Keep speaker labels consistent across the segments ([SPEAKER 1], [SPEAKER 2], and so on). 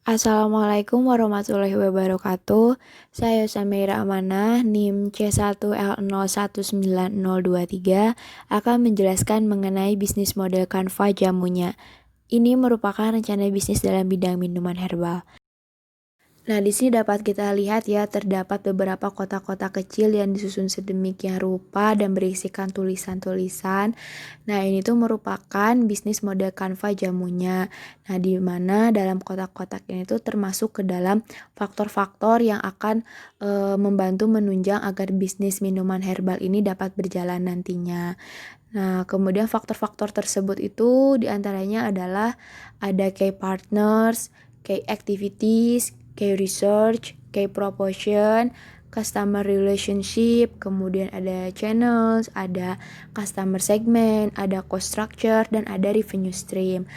[SPEAKER 1] Assalamualaikum warahmatullahi wabarakatuh. Saya Samira Amanah, NIM C1L019023 akan menjelaskan mengenai bisnis model Canva jamunya. Ini merupakan rencana bisnis dalam bidang minuman herbal. Nah, di sini dapat kita lihat ya, terdapat beberapa kotak-kotak kecil yang disusun sedemikian rupa dan berisikan tulisan-tulisan. Nah, ini tuh merupakan bisnis model Canva jamunya. Nah, di mana dalam kotak-kotak ini tuh termasuk ke dalam faktor-faktor yang akan membantu menunjang agar bisnis minuman herbal ini dapat berjalan nantinya. Nah, kemudian faktor-faktor tersebut itu diantaranya adalah ada key partners, key activities, key research, key proportion, customer relationship, kemudian ada channels, ada customer segment, ada cost structure, dan ada revenue stream.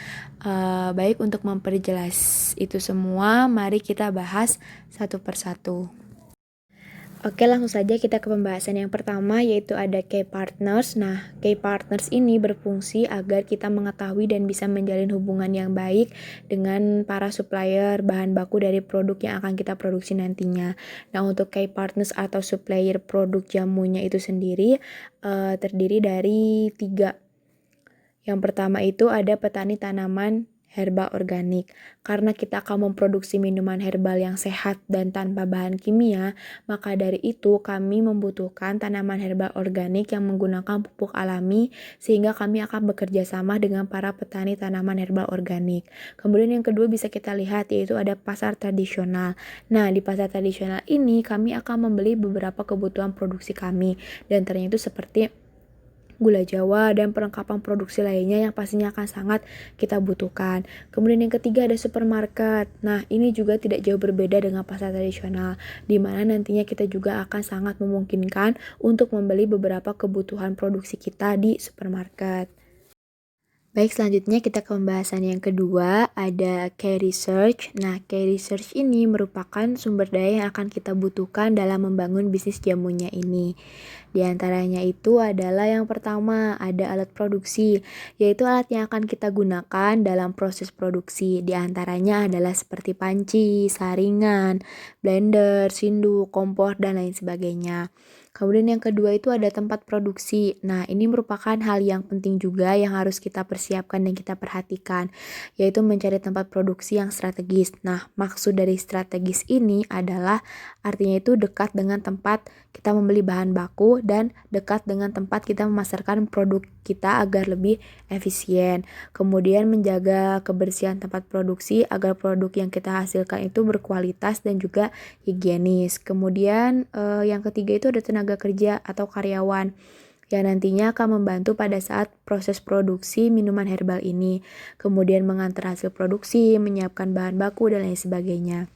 [SPEAKER 1] Baik, untuk memperjelas itu semua, mari kita bahas satu persatu. Oke, langsung saja kita ke pembahasan yang pertama, yaitu ada key partners. Nah, key partners ini berfungsi agar kita mengetahui dan bisa menjalin hubungan yang baik dengan para supplier bahan baku dari produk yang akan kita produksi nantinya. Nah, untuk key partners atau supplier produk jamunya itu sendiri terdiri dari 3. Yang pertama itu ada petani tanaman herbal organik. Karena kita akan memproduksi minuman herbal yang sehat dan tanpa bahan kimia, maka dari itu kami membutuhkan tanaman herbal organik yang menggunakan pupuk alami, sehingga kami akan bekerja sama dengan para petani tanaman herbal organik. Kemudian yang kedua bisa kita lihat, yaitu ada pasar tradisional. Nah, di pasar tradisional ini kami akan membeli beberapa kebutuhan produksi kami, dan ternyata itu seperti gula Jawa, dan perlengkapan produksi lainnya yang pastinya akan sangat kita butuhkan. Kemudian yang ketiga ada supermarket. Nah, ini juga tidak jauh berbeda dengan pasar tradisional, di mana nantinya kita juga akan sangat memungkinkan untuk membeli beberapa kebutuhan produksi kita di supermarket. Baik, selanjutnya kita ke pembahasan yang kedua, ada key research. Nah, key research ini merupakan sumber daya yang akan kita butuhkan dalam membangun bisnis jamunya ini. Di antaranya itu adalah yang pertama, ada alat produksi, yaitu alat yang akan kita gunakan dalam proses produksi. Di antaranya adalah seperti panci, saringan, blender, sinduk, kompor, dan lain sebagainya. Kemudian yang kedua itu ada tempat produksi. Nah, ini merupakan hal yang penting juga yang harus kita persiapkan dan kita perhatikan, yaitu mencari tempat produksi yang strategis. Nah, maksud dari strategis ini adalah artinya itu dekat dengan tempat kita membeli bahan baku dan dekat dengan tempat kita memasarkan produk kita agar lebih efisien. Kemudian menjaga kebersihan tempat produksi agar produk yang kita hasilkan itu berkualitas dan juga higienis. Kemudian yang ketiga itu ada tenaga kerja atau karyawan yang nantinya akan membantu pada saat proses produksi minuman herbal ini. Kemudian mengantar hasil produksi, menyiapkan bahan baku, dan lain sebagainya.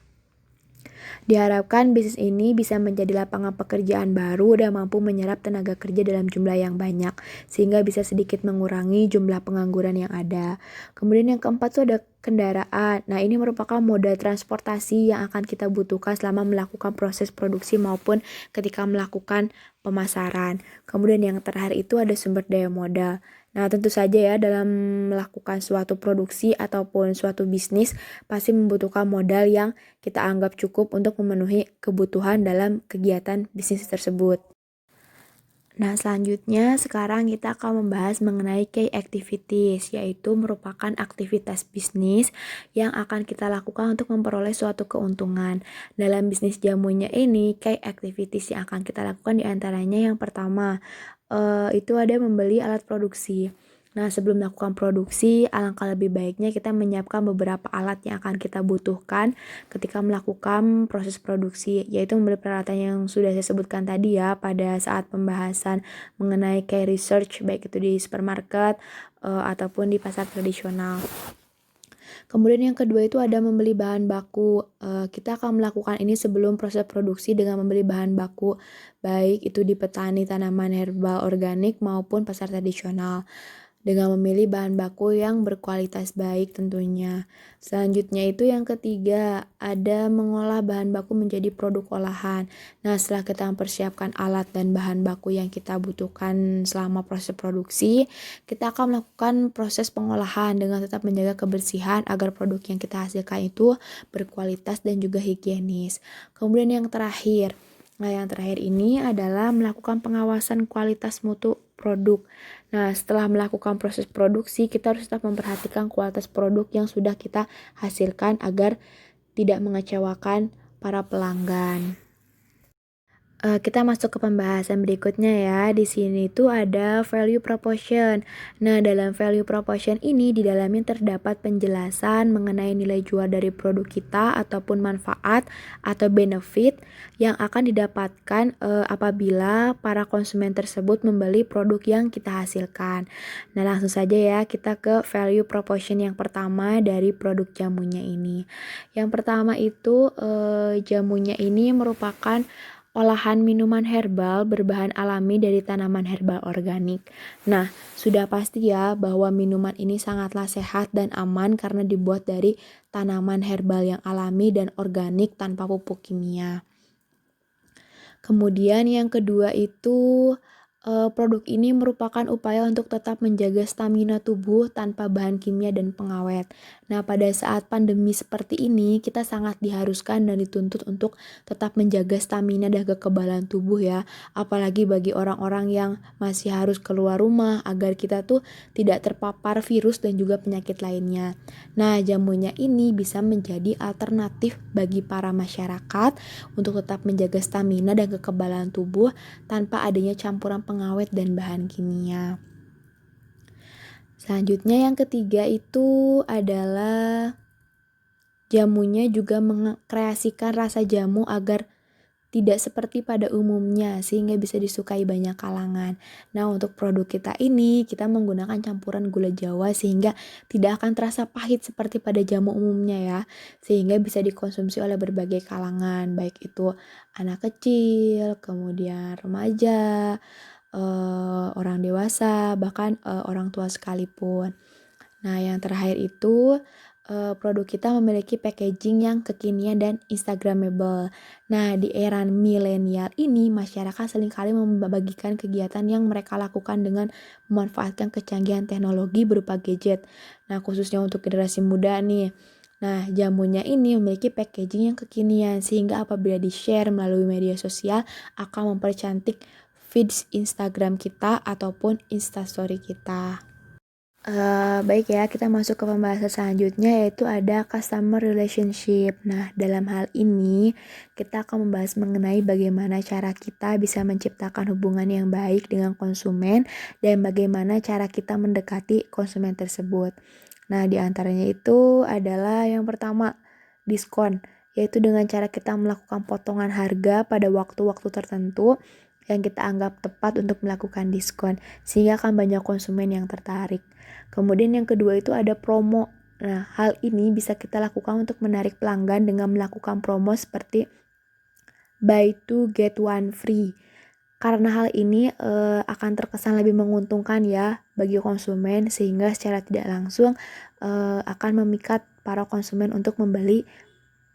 [SPEAKER 1] Diharapkan bisnis ini bisa menjadi lapangan pekerjaan baru dan mampu menyerap tenaga kerja dalam jumlah yang banyak, sehingga bisa sedikit mengurangi jumlah pengangguran yang ada. Kemudian yang keempat itu ada kendaraan. Nah, ini merupakan moda transportasi yang akan kita butuhkan selama melakukan proses produksi maupun ketika melakukan pemasaran. Kemudian yang terakhir itu ada sumber daya modal. Nah, tentu saja ya, dalam melakukan suatu produksi ataupun suatu bisnis pasti membutuhkan modal yang kita anggap cukup untuk memenuhi kebutuhan dalam kegiatan bisnis tersebut. Nah, selanjutnya sekarang kita akan membahas mengenai key activities, yaitu merupakan aktivitas bisnis yang akan kita lakukan untuk memperoleh suatu keuntungan. Dalam bisnis jamunya ini, key activities yang akan kita lakukan diantaranya yang pertama, itu ada membeli alat produksi. Nah, sebelum melakukan produksi, alangkah lebih baiknya kita menyiapkan beberapa alat yang akan kita butuhkan ketika melakukan proses produksi, yaitu membeli peralatan yang sudah saya sebutkan tadi ya pada saat pembahasan mengenai key research, baik itu di supermarket ataupun di pasar tradisional. Kemudian yang kedua itu ada membeli bahan baku. Kita akan melakukan ini sebelum proses produksi dengan membeli bahan baku, baik itu di petani tanaman herbal organik maupun pasar tradisional. dengan memilih bahan baku yang berkualitas baik tentunya. Selanjutnya itu yang ketiga, ada mengolah bahan baku menjadi produk olahan. Nah, setelah kita mempersiapkan alat dan bahan baku yang kita butuhkan selama proses produksi, kita akan melakukan proses pengolahan dengan tetap menjaga kebersihan agar produk yang kita hasilkan itu berkualitas dan juga higienis. Kemudian yang terakhir, yang terakhir ini adalah melakukan pengawasan kualitas mutu produk. Nah, setelah melakukan proses produksi, kita harus tetap memperhatikan kualitas produk yang sudah kita hasilkan agar tidak mengecewakan para pelanggan. Kita masuk ke pembahasan berikutnya ya. Di sini tuh ada value proposition. Nah, dalam value proposition ini di dalamnya terdapat penjelasan mengenai nilai jual dari produk kita ataupun manfaat atau benefit yang akan didapatkan apabila para konsumen tersebut membeli produk yang kita hasilkan. Nah, langsung saja ya kita ke value proposition yang pertama dari produk jamunya ini. Yang pertama itu jamunya ini merupakan olahan minuman herbal berbahan alami dari tanaman herbal organik. Nah, sudah pasti ya bahwa minuman ini sangatlah sehat dan aman karena dibuat dari tanaman herbal yang alami dan organik tanpa pupuk kimia. Kemudian yang kedua itu produk ini merupakan upaya untuk tetap menjaga stamina tubuh tanpa bahan kimia dan pengawet. Nah, pada saat pandemi seperti ini, kita sangat diharuskan dan dituntut untuk tetap menjaga stamina dan kekebalan tubuh ya. Apalagi bagi orang-orang yang masih harus keluar rumah agar kita tuh tidak terpapar virus dan juga penyakit lainnya. Nah, jamunya ini bisa menjadi alternatif bagi para masyarakat untuk tetap menjaga stamina dan kekebalan tubuh tanpa adanya campuran pengawet dan bahan kimia. Selanjutnya yang ketiga itu adalah jamunya juga mengkreasikan rasa jamu agar tidak seperti pada umumnya sehingga bisa disukai banyak kalangan. Nah, untuk produk kita ini kita menggunakan campuran gula Jawa sehingga tidak akan terasa pahit seperti pada jamu umumnya ya. Sehingga bisa dikonsumsi oleh berbagai kalangan, baik itu anak kecil, kemudian remaja, orang dewasa, bahkan orang tua sekalipun. Nah, yang terakhir itu produk kita memiliki packaging yang kekinian dan instagramable. Nah, di era milenial ini, masyarakat seringkali membagikan kegiatan yang mereka lakukan dengan memanfaatkan kecanggihan teknologi berupa gadget. Nah, khususnya untuk generasi muda nih. Nah, jamunya ini memiliki packaging yang kekinian, sehingga apabila di-share melalui media sosial akan mempercantik feeds Instagram kita ataupun Instastory kita. Baik ya, kita masuk ke pembahasan selanjutnya yaitu ada customer relationship. Nah, dalam hal ini kita akan membahas mengenai bagaimana cara kita bisa menciptakan hubungan yang baik dengan konsumen dan bagaimana cara kita mendekati konsumen tersebut. Nah, di antaranya itu adalah yang pertama, diskon, yaitu dengan cara kita melakukan potongan harga pada waktu-waktu tertentu yang kita anggap tepat untuk melakukan diskon, sehingga akan banyak konsumen yang tertarik. Kemudian yang kedua itu ada promo. Nah, hal ini bisa kita lakukan untuk menarik pelanggan dengan melakukan promo seperti buy two get one free. Karena hal ini akan terkesan lebih menguntungkan ya bagi konsumen sehingga secara tidak langsung akan memikat para konsumen untuk membeli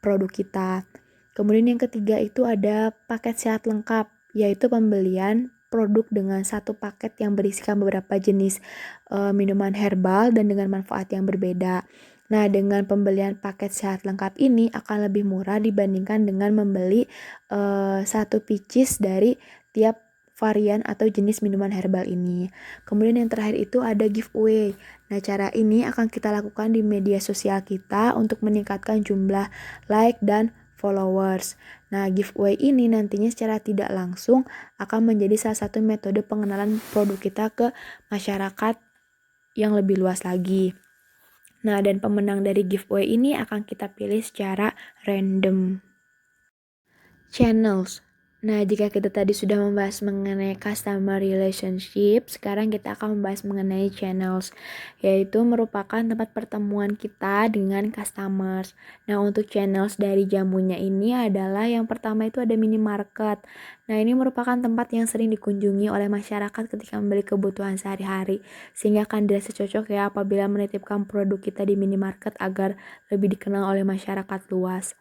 [SPEAKER 1] produk kita. Kemudian yang ketiga itu ada paket sehat lengkap, yaitu pembelian produk dengan satu paket yang berisikan beberapa jenis minuman herbal dan dengan manfaat yang berbeda. Nah, dengan pembelian paket sehat lengkap ini akan lebih murah dibandingkan dengan membeli satu pieces dari tiap varian atau jenis minuman herbal ini. Kemudian yang terakhir itu ada giveaway. Nah, cara ini akan kita lakukan di media sosial kita untuk meningkatkan jumlah like dan followers. Nah, giveaway ini nantinya secara tidak langsung akan menjadi salah satu metode pengenalan produk kita ke masyarakat yang lebih luas lagi. Nah, dan pemenang dari giveaway ini akan kita pilih secara random. Channels. Nah, jika kita tadi sudah membahas mengenai customer relationship, sekarang kita akan membahas mengenai channels, yaitu merupakan tempat pertemuan kita dengan customers. Nah, untuk channels dari jamunya ini adalah yang pertama itu ada minimarket. Nah, ini merupakan tempat yang sering dikunjungi oleh masyarakat ketika membeli kebutuhan sehari-hari, sehingga akan dirasa cocok ya apabila menitipkan produk kita di minimarket agar lebih dikenal oleh masyarakat luas.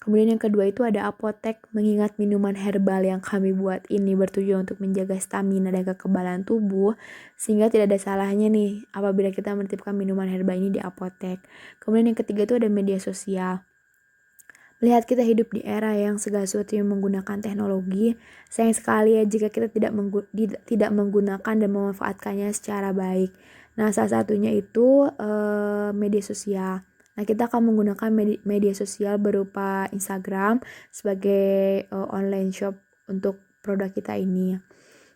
[SPEAKER 1] Kemudian yang kedua itu ada apotek, mengingat minuman herbal yang kami buat ini bertujuan untuk menjaga stamina dan kekebalan tubuh, sehingga tidak ada salahnya nih apabila kita menitipkan minuman herbal ini di apotek. Kemudian yang ketiga itu ada media sosial. Melihat kita hidup di era yang segala sesuatu yang menggunakan teknologi, sayang sekali ya jika kita tidak menggunakan dan memanfaatkannya secara baik. Nah, salah satunya itu media sosial. Nah, kita akan menggunakan media sosial berupa Instagram sebagai online shop untuk produk kita ini.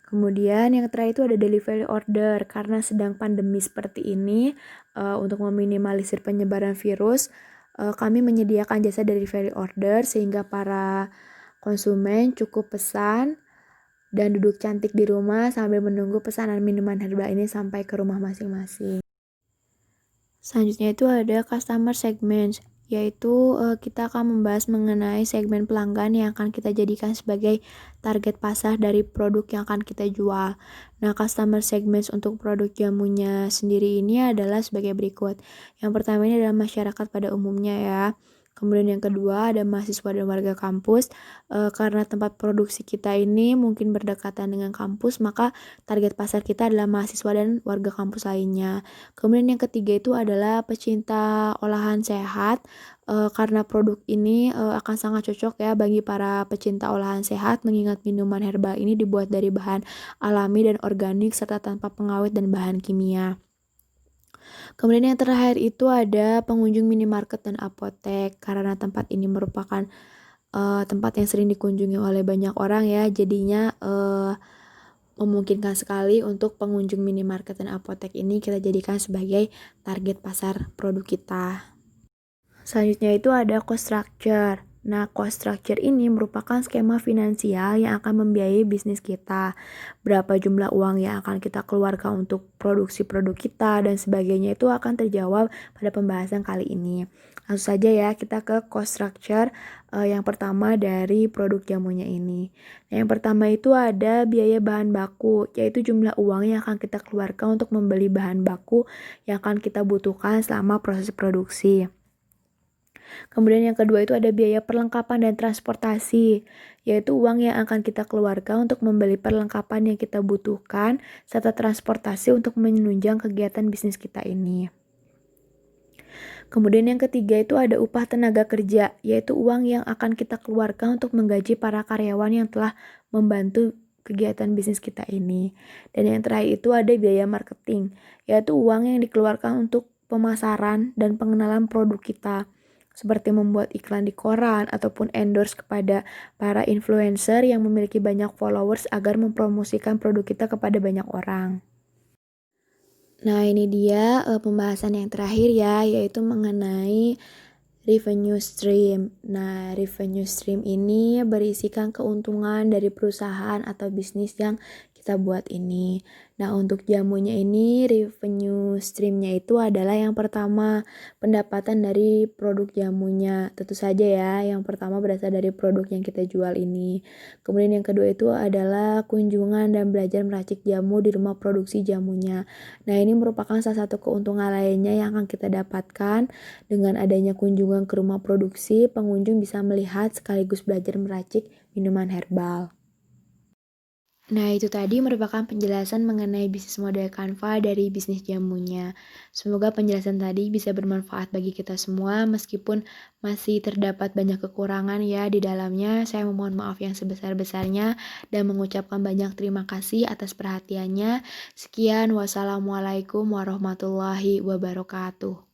[SPEAKER 1] Kemudian yang terakhir itu ada delivery order. Karena sedang pandemi seperti ini, untuk meminimalisir penyebaran virus, kami menyediakan jasa delivery order sehingga para konsumen cukup pesan dan duduk cantik di rumah sambil menunggu pesanan minuman herbal ini sampai ke rumah masing-masing. Selanjutnya itu ada customer segments, yaitu kita akan membahas mengenai segmen pelanggan yang akan kita jadikan sebagai target pasar dari produk yang akan kita jual. Nah, customer segments untuk produk jamunya sendiri ini adalah sebagai berikut. Yang pertama ini adalah masyarakat pada umumnya ya. Kemudian yang kedua ada mahasiswa dan warga kampus. Karena tempat produksi kita ini mungkin berdekatan dengan kampus, maka target pasar kita adalah mahasiswa dan warga kampus lainnya. Kemudian yang ketiga itu adalah pecinta olahan sehat, karena produk ini akan sangat cocok ya bagi para pecinta olahan sehat, mengingat minuman herbal ini dibuat dari bahan alami dan organik serta tanpa pengawet dan bahan kimia. Kemudian yang terakhir itu ada pengunjung minimarket dan apotek, karena tempat ini merupakan tempat yang sering dikunjungi oleh banyak orang ya, jadinya memungkinkan sekali untuk pengunjung minimarket dan apotek ini kita jadikan sebagai target pasar produk kita. Selanjutnya itu ada cost structure. Nah, cost structure ini merupakan skema finansial yang akan membiayai bisnis kita. Berapa jumlah uang yang akan kita keluarkan untuk produksi produk kita dan sebagainya itu akan terjawab pada pembahasan kali ini. Langsung saja ya kita ke cost structure yang pertama dari produk jamunya ini. Nah, yang pertama itu ada biaya bahan baku, yaitu jumlah uang yang akan kita keluarkan untuk membeli bahan baku yang akan kita butuhkan selama proses produksi. Kemudian yang kedua itu ada biaya perlengkapan dan transportasi, yaitu uang yang akan kita keluarkan untuk membeli perlengkapan yang kita butuhkan, serta transportasi untuk menunjang kegiatan bisnis kita ini. Kemudian yang ketiga itu ada upah tenaga kerja, yaitu uang yang akan kita keluarkan untuk menggaji para karyawan yang telah membantu kegiatan bisnis kita ini. Dan yang terakhir itu ada biaya marketing, yaitu uang yang dikeluarkan untuk pemasaran dan pengenalan produk kita, seperti membuat iklan di koran ataupun endorse kepada para influencer yang memiliki banyak followers agar mempromosikan produk kita kepada banyak orang. Nah, ini dia pembahasan yang terakhir ya, yaitu mengenai revenue stream. Nah, revenue stream ini berisikan keuntungan dari perusahaan atau bisnis yang kita buat ini. Nah, untuk jamunya ini revenue streamnya itu adalah yang pertama pendapatan dari produk jamunya. Tentu saja ya, yang pertama berasal dari produk yang kita jual ini. Kemudian yang kedua itu adalah kunjungan dan belajar meracik jamu di rumah produksi jamunya. Nah, ini merupakan salah satu keuntungan lainnya yang akan kita dapatkan dengan adanya kunjungan ke rumah produksi. Pengunjung bisa melihat sekaligus belajar meracik minuman herbal. Nah, itu tadi merupakan penjelasan mengenai bisnis model Canva dari bisnis jamunya. Semoga penjelasan tadi bisa bermanfaat bagi kita semua, meskipun masih terdapat banyak kekurangan ya di dalamnya. Saya memohon maaf yang sebesar-besarnya dan mengucapkan banyak terima kasih atas perhatiannya. Sekian, wassalamualaikum warahmatullahi wabarakatuh.